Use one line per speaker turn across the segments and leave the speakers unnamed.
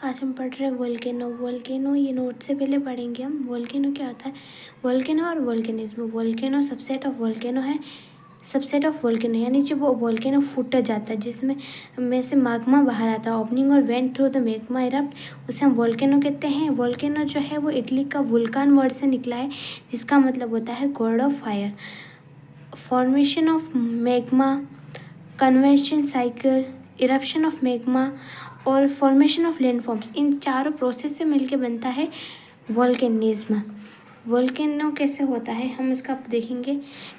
आज हम पढ़ रहे हैं वोल्केनो। वोल्केनो ये नोट से पहले पढ़ेंगे हम। वोल्केनो क्या होता है? वोल्केनो और volcanism. Volcano subset of volcano है। सबसेट ऑफ वोल्केनो यानी जब वो वोल्केनो फूट जाता है जिसमें में से मैग्मा बाहर आता है, ओपनिंग और went through the magma erupt, उसे हम वोल्केनो कहते हैं। वोल्केनो जो है वो इटली का वुल्कान वर्ड से निकला है, जिसका मतलब होता है God of fire. Formation of magma, convection cycle, eruption of magma और फॉर्मेशन ऑफ लैंडफॉर्म्स, इन चारों प्रोसेस से मिलके बनता है वोल्केनिज्म। वोल्केनो कैसे होता है हम इसका देखेंगे।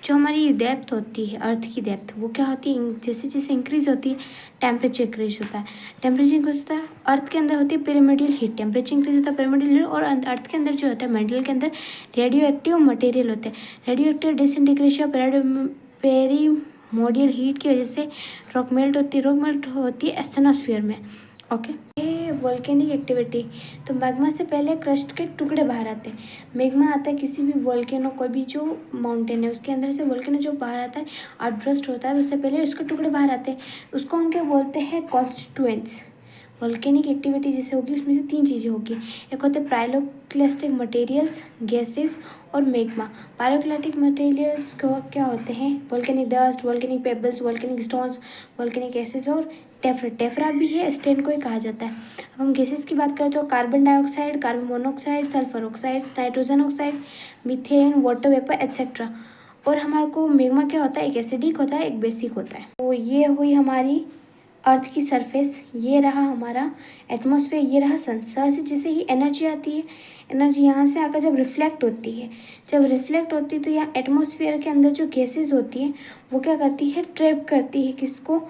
जो हमारी डेप्थ होती है, अर्थ की डेप्थ, वो क्या होती है, जैसे जैसे इंक्रीज होती है टेम्परेचर इंक्रीज होता है। टेम्परेचर इंक्रीज होता है, अर्थ के अंदर होती है पिरामिडल हीट, टेम्परेचर इंक्रीज होता है पिरामिडल हीट, और अर्थ के अंदर जो होता है मेंटल के अंदर रेडियो एक्टिव मटेरियल होते हैं। रेडियो एक्टिव डिसइंटीग्रेशन पेरीमोडियल हीट की वजह से रॉक मेल्ट होती है एस्थेनोस्फीयर में। ओके, ये वोल्केनिक एक्टिविटी। तो मैग्मा से पहले क्रस्ट के टुकड़े बाहर आते हैं। मैग्मा आता है किसी भी वोल्केनो, कोई भी जो माउंटेन है उसके अंदर से वोल्केनो जो बाहर आता है, आउटबर्स्ट होता है, तो उससे पहले उसके टुकड़े बाहर आते हैं। उसको हम क्या बोलते हैं? कॉन्स्टिट्यूएंट्स। वोल्केनिक एक्टिविटी जैसे होगी उसमें से तीन चीज़ें होगी। एक होते हैं पायरोक्लास्टिक मटेरियल्स, गैसेस और मैग्मा। पायरोक्लास्टिक मटेरियल्स क्या होते हैं? Volcanic dust, volcanic pebbles, volcanic stones, volcanic acids और टेफ्रा। टेफ्रा भी है, स्टेन को ही कहा जाता है। अब हम गैसेस की बात करें तो carbon dioxide, carbon monoxide, sulphur oxides, nitrogen oxide, methane, water vapour etcetera. और हमारे को मैग्मा क्या होता है? एक एसिडिक होता है, एक बेसिक होता है। तो ये हुई हमारी अर्थ की सरफेस, ये रहा हमारा एटमॉस्फेयर, ये रहा सन। सर से जैसे ही एनर्जी आती है, एनर्जी यहाँ से आकर जब रिफ्लेक्ट होती है, तो यहाँ एटमॉस्फेयर के अंदर जो गैसेस होती हैं वो क्या करती है? ट्रैप करती है किसको?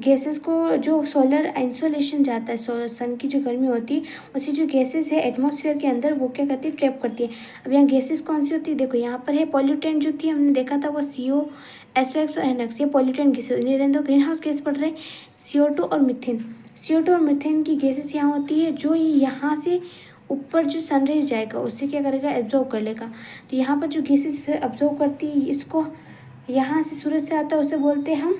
गैसेस को। जो सोलर इंसोलेशन जाता है, सन की जो गर्मी होती है, उसी जो गैसेस है एटमॉस्फेयर के अंदर वो क्या करती है? ट्रैप करती है। अब यहाँ गैसेस कौन सी होती है? देखो यहाँ पर है पॉल्यूटेंट जो थी, हमने देखा था वो CO, SOx और NOx, ये पॉल्यूटेंट गैसेस। तो ग्रीन हाउस गैस पड़ रहे हैं CO2 और मीथेन। CO2 और मीथेन की गैसेस यहाँ होती है, जो यहाँ से ऊपर जो सनराइज जाएगा उससे क्या करेगा? एब्जॉर्व कर लेगा। तो यहाँ पर जो गैसेस एब्जॉर्व करती है, इसको यहाँ से सूरज से आता है उसे बोलते हैं हम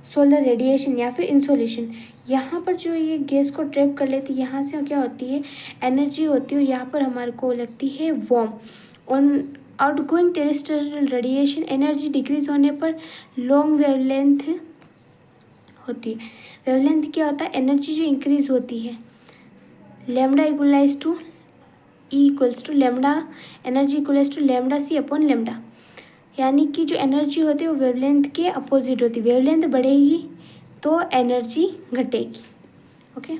सोलर रेडिएशन या फिर इंसोलेशन। यहाँ पर जो ये गैस को ट्रैप कर लेती है, यहाँ से क्या होती है? एनर्जी होती है, यहाँ पर हमारे को लगती है warm. On outgoing terrestrial radiation, energy decrease होने पर लॉन्ग वेवलेंथ होती है। वेवलेंथ क्या होता है? एनर्जी जो इंक्रीज होती है, lambda equals to lambda, energy equals to lambda C upon lambda. यानी कि जो एनर्जी होती है वो वेवलेंथ के अपोजिट होती है। वेवलेंथ बढ़ेगी तो एनर्जी घटेगी। ओके।